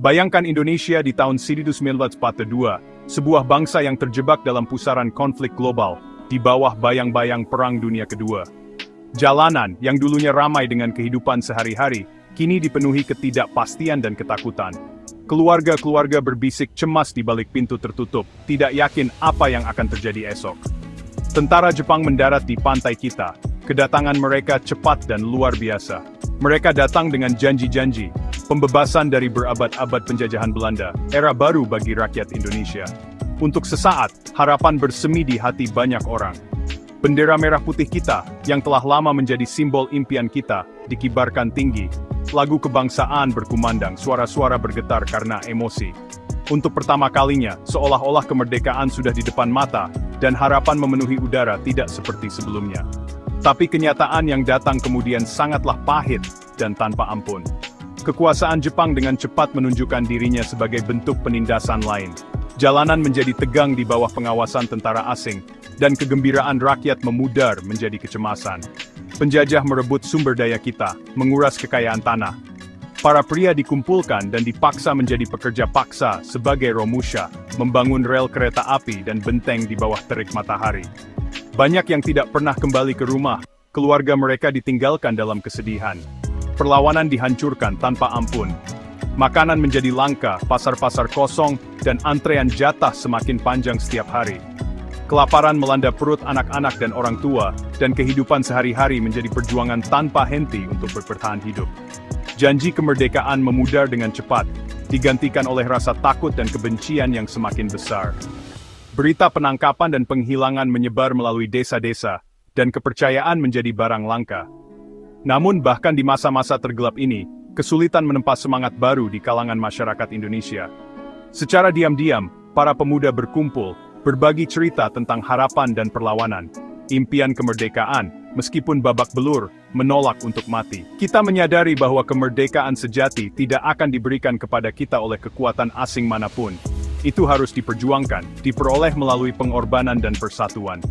Bayangkan Indonesia di tahun 1942, sebuah bangsa yang terjebak dalam pusaran konflik global, di bawah bayang-bayang Perang Dunia Kedua. Jalanan yang dulunya ramai dengan kehidupan sehari-hari, kini dipenuhi ketidakpastian dan ketakutan. Keluarga-keluarga berbisik cemas di balik pintu tertutup, tidak yakin apa yang akan terjadi esok. Tentara Jepang mendarat di pantai kita. Kedatangan mereka cepat dan luar biasa. Mereka datang dengan janji-janji, pembebasan dari berabad-abad penjajahan Belanda, era baru bagi rakyat Indonesia. Untuk sesaat, harapan bersemi di hati banyak orang. Bendera merah putih kita, yang telah lama menjadi simbol impian kita, dikibarkan tinggi. Lagu kebangsaan berkumandang, suara-suara bergetar karena emosi. Untuk pertama kalinya, seolah-olah kemerdekaan sudah di depan mata, dan harapan memenuhi udara tidak seperti sebelumnya. Tapi kenyataan yang datang kemudian sangatlah pahit dan tanpa ampun. Kekuasaan Jepang dengan cepat menunjukkan dirinya sebagai bentuk penindasan lain. Jalanan menjadi tegang di bawah pengawasan tentara asing, dan kegembiraan rakyat memudar menjadi kecemasan. Penjajah merebut sumber daya kita, menguras kekayaan tanah. Para pria dikumpulkan dan dipaksa menjadi pekerja paksa sebagai romusha, membangun rel kereta api dan benteng di bawah terik matahari. Banyak yang tidak pernah kembali ke rumah, keluarga mereka ditinggalkan dalam kesedihan. Perlawanan dihancurkan tanpa ampun. Makanan menjadi langka, pasar-pasar kosong, dan antrean jatah semakin panjang setiap hari. Kelaparan melanda perut anak-anak dan orang tua, dan kehidupan sehari-hari menjadi perjuangan tanpa henti untuk bertahan hidup. Janji kemerdekaan memudar dengan cepat, digantikan oleh rasa takut dan kebencian yang semakin besar. Berita penangkapan dan penghilangan menyebar melalui desa-desa, dan kepercayaan menjadi barang langka. Namun bahkan di masa-masa tergelap ini, kesulitan menempa semangat baru di kalangan masyarakat Indonesia. Secara diam-diam, para pemuda berkumpul, berbagi cerita tentang harapan dan perlawanan. Impian kemerdekaan, meskipun babak belur, menolak untuk mati. Kita menyadari bahwa kemerdekaan sejati tidak akan diberikan kepada kita oleh kekuatan asing manapun. Itu harus diperjuangkan, diperoleh melalui pengorbanan dan persatuan.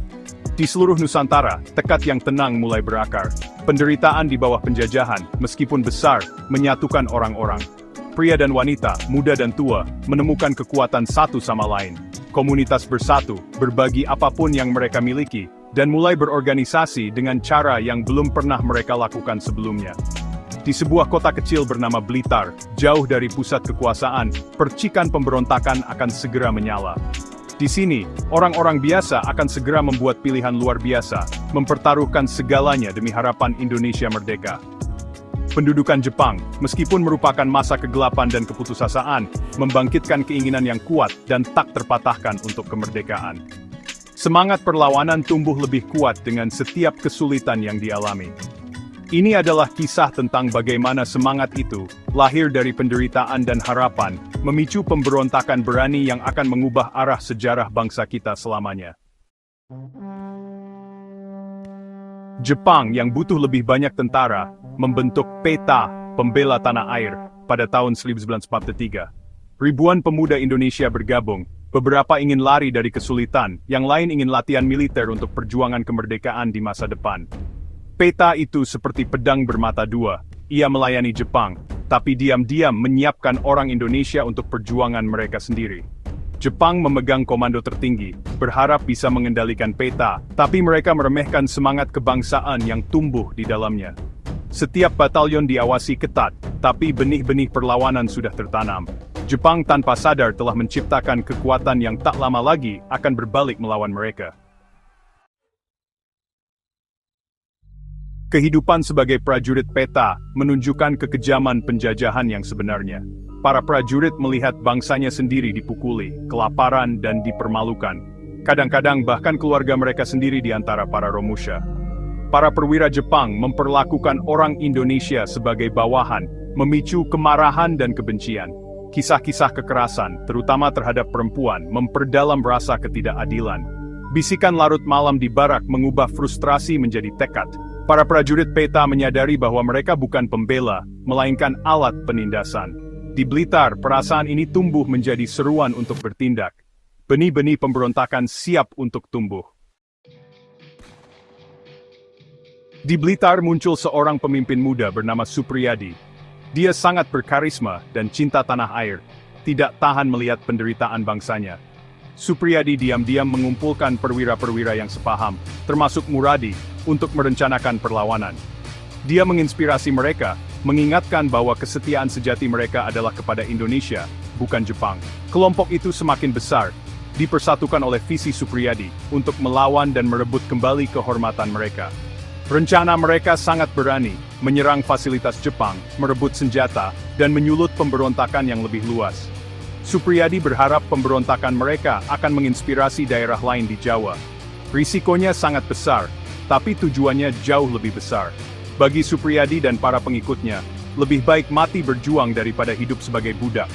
Di seluruh Nusantara, tekad yang tenang mulai berakar. Penderitaan di bawah penjajahan, meskipun besar, menyatukan orang-orang. Pria dan wanita, muda dan tua, menemukan kekuatan satu sama lain. Komunitas bersatu, berbagi apapun yang mereka miliki, dan mulai berorganisasi dengan cara yang belum pernah mereka lakukan sebelumnya. Di sebuah kota kecil bernama Blitar, jauh dari pusat kekuasaan, percikan pemberontakan akan segera menyala. Di sini, orang-orang biasa akan segera membuat pilihan luar biasa, mempertaruhkan segalanya demi harapan Indonesia merdeka. Pendudukan Jepang, meskipun merupakan masa kegelapan dan keputusasaan, membangkitkan keinginan yang kuat dan tak terpatahkan untuk kemerdekaan. Semangat perlawanan tumbuh lebih kuat dengan setiap kesulitan yang dialami. Ini adalah kisah tentang bagaimana semangat itu, lahir dari penderitaan dan harapan, memicu pemberontakan berani yang akan mengubah arah sejarah bangsa kita selamanya. Jepang yang butuh lebih banyak tentara, membentuk Peta Pembela Tanah Air pada tahun 1943. Ribuan pemuda Indonesia bergabung, beberapa ingin lari dari kesulitan, yang lain ingin latihan militer untuk perjuangan kemerdekaan di masa depan. Peta itu seperti pedang bermata dua, ia melayani Jepang, tapi diam-diam menyiapkan orang Indonesia untuk perjuangan mereka sendiri. Jepang memegang komando tertinggi, berharap bisa mengendalikan Peta, tapi mereka meremehkan semangat kebangsaan yang tumbuh di dalamnya. Setiap batalion diawasi ketat, tapi benih-benih perlawanan sudah tertanam. Jepang tanpa sadar telah menciptakan kekuatan yang tak lama lagi akan berbalik melawan mereka. Kehidupan sebagai prajurit Peta menunjukkan kekejaman penjajahan yang sebenarnya. Para prajurit melihat bangsanya sendiri dipukuli, kelaparan, dan dipermalukan. Kadang-kadang bahkan keluarga mereka sendiri di antara para romusha. Para perwira Jepang memperlakukan orang Indonesia sebagai bawahan, memicu kemarahan dan kebencian. Kisah-kisah kekerasan, terutama terhadap perempuan, memperdalam rasa ketidakadilan. Bisikan larut malam di barak mengubah frustrasi menjadi tekad. Para prajurit Peta menyadari bahwa mereka bukan pembela, melainkan alat penindasan. Di Blitar, perasaan ini tumbuh menjadi seruan untuk bertindak. Benih-benih pemberontakan siap untuk tumbuh. Di Blitar muncul seorang pemimpin muda bernama Supriyadi. Dia sangat berkarisma dan cinta tanah air, tidak tahan melihat penderitaan bangsanya. Supriyadi diam-diam mengumpulkan perwira-perwira yang sepaham, termasuk Muradi, untuk merencanakan perlawanan. Dia menginspirasi mereka, mengingatkan bahwa kesetiaan sejati mereka adalah kepada Indonesia, bukan Jepang. Kelompok itu semakin besar, dipersatukan oleh visi Supriyadi, untuk melawan dan merebut kembali kehormatan mereka. Rencana mereka sangat berani, menyerang fasilitas Jepang, merebut senjata, dan menyulut pemberontakan yang lebih luas. Supriyadi berharap pemberontakan mereka akan menginspirasi daerah lain di Jawa. Risikonya sangat besar, tapi tujuannya jauh lebih besar. Bagi Supriyadi dan para pengikutnya, lebih baik mati berjuang daripada hidup sebagai budak.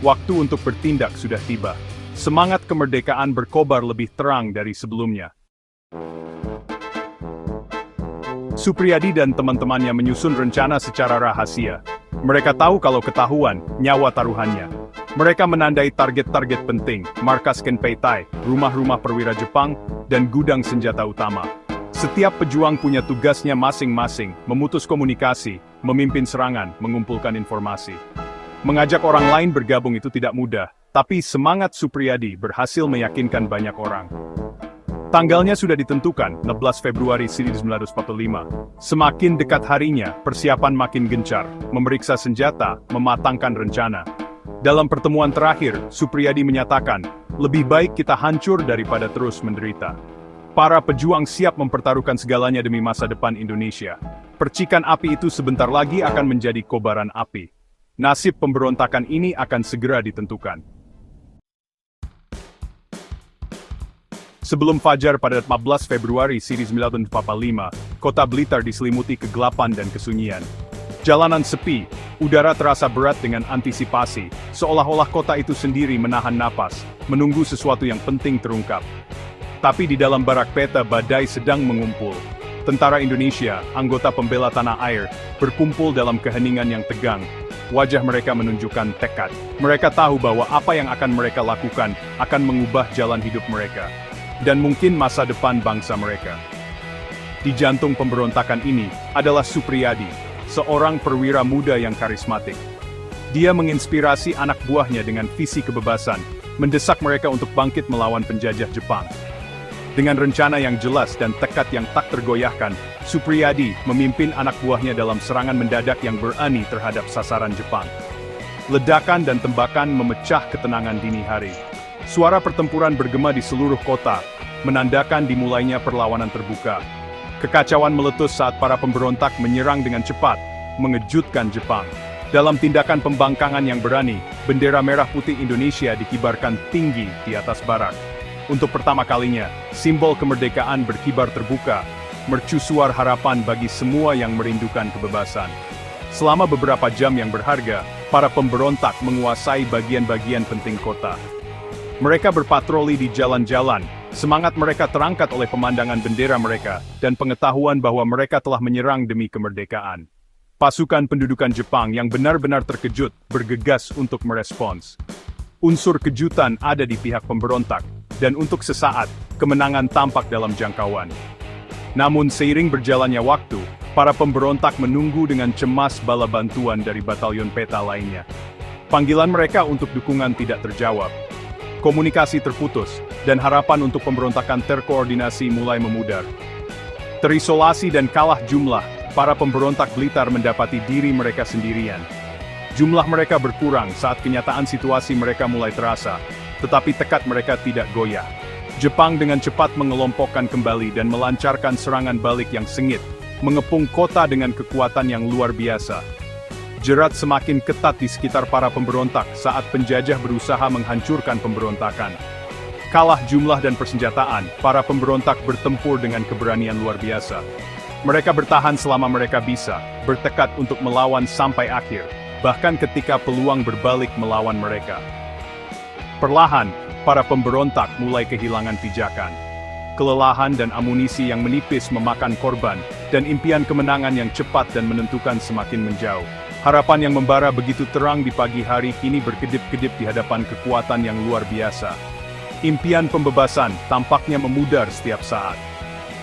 Waktu untuk bertindak sudah tiba. Semangat kemerdekaan berkobar lebih terang dari sebelumnya. Supriyadi dan teman-temannya menyusun rencana secara rahasia. Mereka tahu kalau ketahuan, nyawa taruhannya. Mereka menandai target-target penting, markas Kenpeitai, rumah-rumah perwira Jepang, dan gudang senjata utama. Setiap pejuang punya tugasnya masing-masing, memutus komunikasi, memimpin serangan, mengumpulkan informasi. Mengajak orang lain bergabung itu tidak mudah, tapi semangat Supriyadi berhasil meyakinkan banyak orang. Tanggalnya sudah ditentukan, 16 Februari 1945. Semakin dekat harinya, persiapan makin gencar, memeriksa senjata, mematangkan rencana. Dalam pertemuan terakhir, Supriyadi menyatakan, lebih baik kita hancur daripada terus menderita. Para pejuang siap mempertaruhkan segalanya demi masa depan Indonesia. Percikan api itu sebentar lagi akan menjadi kobaran api. Nasib pemberontakan ini akan segera ditentukan. Sebelum fajar pada 14 Februari 1945, kota Blitar diselimuti kegelapan dan kesunyian. Jalanan sepi, udara terasa berat dengan antisipasi, seolah-olah kota itu sendiri menahan napas, menunggu sesuatu yang penting terungkap. Tapi di dalam barak peta badai sedang mengumpul. Tentara Indonesia, anggota pembela tanah air, berkumpul dalam keheningan yang tegang. Wajah mereka menunjukkan tekad. Mereka tahu bahwa apa yang akan mereka lakukan akan mengubah jalan hidup mereka. Dan mungkin masa depan bangsa mereka. Di jantung pemberontakan ini adalah Supriyadi, seorang perwira muda yang karismatik. Dia menginspirasi anak buahnya dengan visi kebebasan, mendesak mereka untuk bangkit melawan penjajah Jepang. Dengan rencana yang jelas dan tekad yang tak tergoyahkan, Supriyadi memimpin anak buahnya dalam serangan mendadak yang berani terhadap sasaran Jepang. Ledakan dan tembakan memecah ketenangan dini hari. Suara pertempuran bergema di seluruh kota, menandakan dimulainya perlawanan terbuka. Kekacauan meletus saat para pemberontak menyerang dengan cepat, mengejutkan Jepang. Dalam tindakan pembangkangan yang berani, bendera merah putih Indonesia dikibarkan tinggi di atas barak. Untuk pertama kalinya, simbol kemerdekaan berkibar terbuka, mercusuar harapan bagi semua yang merindukan kebebasan. Selama beberapa jam yang berharga, para pemberontak menguasai bagian-bagian penting kota. Mereka berpatroli di jalan-jalan, semangat mereka terangkat oleh pemandangan bendera mereka, dan pengetahuan bahwa mereka telah menyerang demi kemerdekaan. Pasukan pendudukan Jepang yang benar-benar terkejut, bergegas untuk merespons. Unsur kejutan ada di pihak pemberontak, dan untuk sesaat, kemenangan tampak dalam jangkauan. Namun seiring berjalannya waktu, para pemberontak menunggu dengan cemas bala bantuan dari batalion peta lainnya. Panggilan mereka untuk dukungan tidak terjawab. Komunikasi terputus, dan harapan untuk pemberontakan terkoordinasi mulai memudar. Terisolasi dan kalah jumlah, para pemberontak Blitar mendapati diri mereka sendirian. Jumlah mereka berkurang saat kenyataan situasi mereka mulai terasa, tetapi tekad mereka tidak goyah. Jepang dengan cepat mengelompokkan kembali dan melancarkan serangan balik yang sengit, mengepung kota dengan kekuatan yang luar biasa. Jerat semakin ketat di sekitar para pemberontak saat penjajah berusaha menghancurkan pemberontakan. Kalah jumlah dan persenjataan, para pemberontak bertempur dengan keberanian luar biasa. Mereka bertahan selama mereka bisa, bertekad untuk melawan sampai akhir, bahkan ketika peluang berbalik melawan mereka. Perlahan, para pemberontak mulai kehilangan pijakan. Kelelahan dan amunisi yang menipis memakan korban, dan impian kemenangan yang cepat dan menentukan semakin menjauh. Harapan yang membara begitu terang di pagi hari kini berkedip-kedip di hadapan kekuatan yang luar biasa. Impian pembebasan tampaknya memudar setiap saat.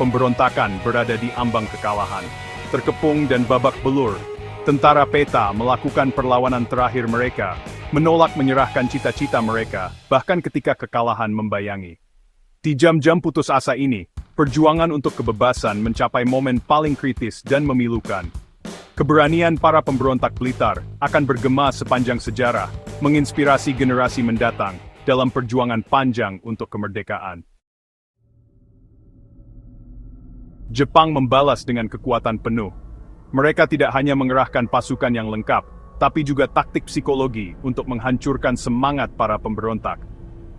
Pemberontakan berada di ambang kekalahan. Terkepung dan babak belur, Tentara PETA melakukan perlawanan terakhir mereka, menolak menyerahkan cita-cita mereka, bahkan ketika kekalahan membayangi. Di jam-jam putus asa ini, perjuangan untuk kebebasan mencapai momen paling kritis dan memilukan. Keberanian para pemberontak Blitar akan bergema sepanjang sejarah, menginspirasi generasi mendatang dalam perjuangan panjang untuk kemerdekaan. Jepang membalas dengan kekuatan penuh. Mereka tidak hanya mengerahkan pasukan yang lengkap, tapi juga taktik psikologi untuk menghancurkan semangat para pemberontak.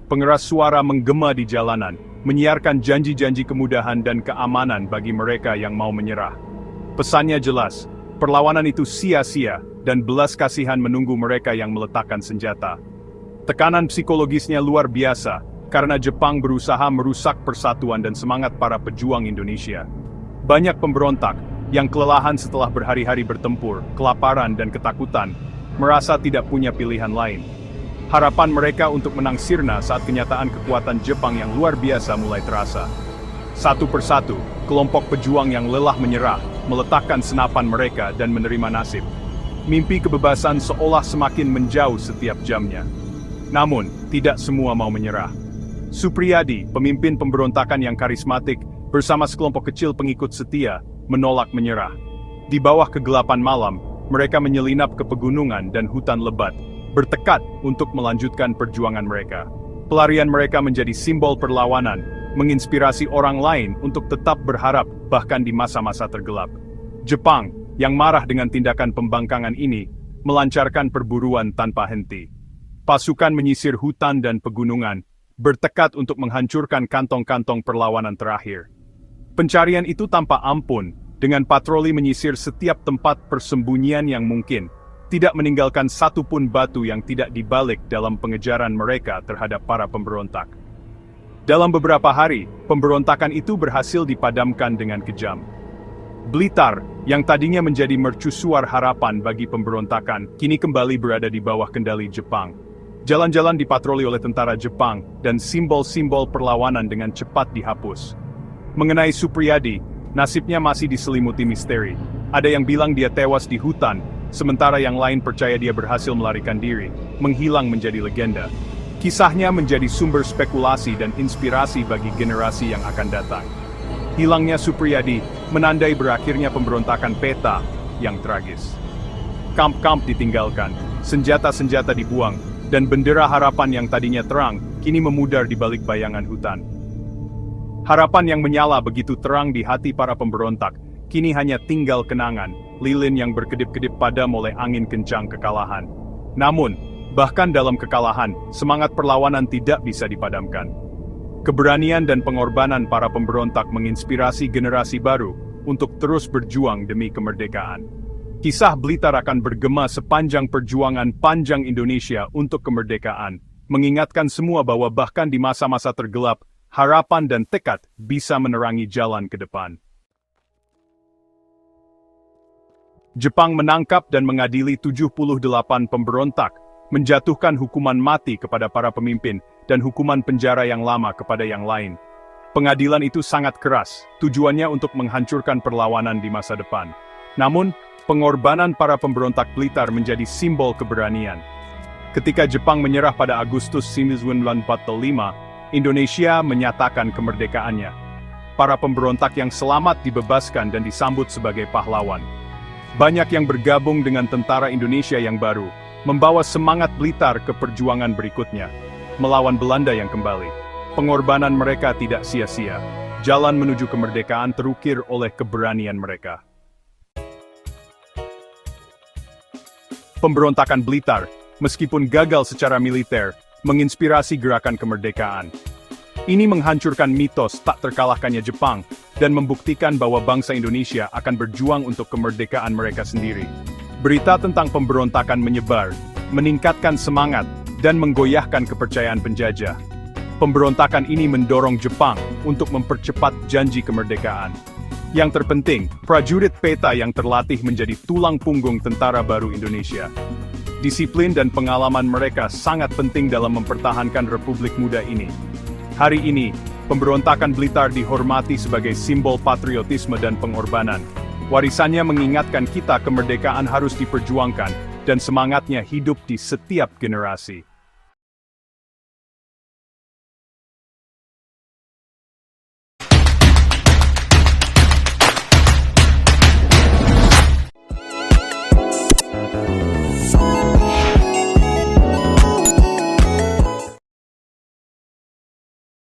Pengeras suara menggema di jalanan, menyiarkan janji-janji kemudahan dan keamanan bagi mereka yang mau menyerah. Pesannya jelas, perlawanan itu sia-sia, dan belas kasihan menunggu mereka yang meletakkan senjata. Tekanan psikologisnya luar biasa, karena Jepang berusaha merusak persatuan dan semangat para pejuang Indonesia. Banyak pemberontak, yang kelelahan setelah berhari-hari bertempur, kelaparan dan ketakutan, merasa tidak punya pilihan lain. Harapan mereka untuk menang sirna saat kenyataan kekuatan Jepang yang luar biasa mulai terasa. Satu persatu, kelompok pejuang yang lelah menyerah, meletakkan senapan mereka dan menerima nasib. Mimpi kebebasan seolah semakin menjauh setiap jamnya. Namun, tidak semua mau menyerah. Supriyadi, pemimpin pemberontakan yang karismatik, bersama sekelompok kecil pengikut setia, menolak menyerah. Di bawah kegelapan malam, mereka menyelinap ke pegunungan dan hutan lebat, bertekad untuk melanjutkan perjuangan mereka. Pelarian mereka menjadi simbol perlawanan, menginspirasi orang lain untuk tetap berharap bahkan di masa-masa tergelap. Jepang, yang marah dengan tindakan pembangkangan ini, melancarkan perburuan tanpa henti. Pasukan menyisir hutan dan pegunungan, bertekad untuk menghancurkan kantong-kantong perlawanan terakhir. Pencarian itu tanpa ampun, dengan patroli menyisir setiap tempat persembunyian yang mungkin, tidak meninggalkan satupun batu yang tidak dibalik dalam pengejaran mereka terhadap para pemberontak. Dalam beberapa hari, pemberontakan itu berhasil dipadamkan dengan kejam. Blitar, yang tadinya menjadi mercusuar harapan bagi pemberontakan, kini kembali berada di bawah kendali Jepang. Jalan-jalan dipatroli oleh tentara Jepang, dan simbol-simbol perlawanan dengan cepat dihapus. Mengenai Supriyadi, nasibnya masih diselimuti misteri. Ada yang bilang dia tewas di hutan, sementara yang lain percaya dia berhasil melarikan diri, menghilang menjadi legenda. Kisahnya menjadi sumber spekulasi dan inspirasi bagi generasi yang akan datang. Hilangnya Supriyadi menandai berakhirnya pemberontakan PETA yang tragis. Kamp-kamp ditinggalkan, senjata-senjata dibuang, dan bendera harapan yang tadinya terang, kini memudar di balik bayangan hutan. Harapan yang menyala begitu terang di hati para pemberontak, kini hanya tinggal kenangan, lilin yang berkedip-kedip padam oleh angin kencang kekalahan. Namun, bahkan dalam kekalahan, semangat perlawanan tidak bisa dipadamkan. Keberanian dan pengorbanan para pemberontak menginspirasi generasi baru untuk terus berjuang demi kemerdekaan. Kisah Blitar akan bergema sepanjang perjuangan panjang Indonesia untuk kemerdekaan, mengingatkan semua bahwa bahkan di masa-masa tergelap, harapan dan tekad bisa menerangi jalan ke depan. Jepang menangkap dan mengadili 78 pemberontak, menjatuhkan hukuman mati kepada para pemimpin, dan hukuman penjara yang lama kepada yang lain. Pengadilan itu sangat keras, tujuannya untuk menghancurkan perlawanan di masa depan. Namun, pengorbanan para pemberontak Blitar menjadi simbol keberanian. Ketika Jepang menyerah pada Agustus 1945, Indonesia menyatakan kemerdekaannya. Para pemberontak yang selamat dibebaskan dan disambut sebagai pahlawan. Banyak yang bergabung dengan tentara Indonesia yang baru, membawa semangat Blitar ke perjuangan berikutnya, melawan Belanda yang kembali. Pengorbanan mereka tidak sia-sia. Jalan menuju kemerdekaan terukir oleh keberanian mereka. Pemberontakan Blitar, meskipun gagal secara militer, menginspirasi gerakan kemerdekaan. Ini menghancurkan mitos tak terkalahkannya Jepang, dan membuktikan bahwa bangsa Indonesia akan berjuang untuk kemerdekaan mereka sendiri. Berita tentang pemberontakan menyebar, meningkatkan semangat, dan menggoyahkan kepercayaan penjajah. Pemberontakan ini mendorong Jepang untuk mempercepat janji kemerdekaan. Yang terpenting, prajurit PETA yang terlatih menjadi tulang punggung tentara baru Indonesia. Disiplin dan pengalaman mereka sangat penting dalam mempertahankan Republik Muda ini. Hari ini, pemberontakan Blitar dihormati sebagai simbol patriotisme dan pengorbanan. Warisannya mengingatkan kita kemerdekaan harus diperjuangkan, dan semangatnya hidup di setiap generasi.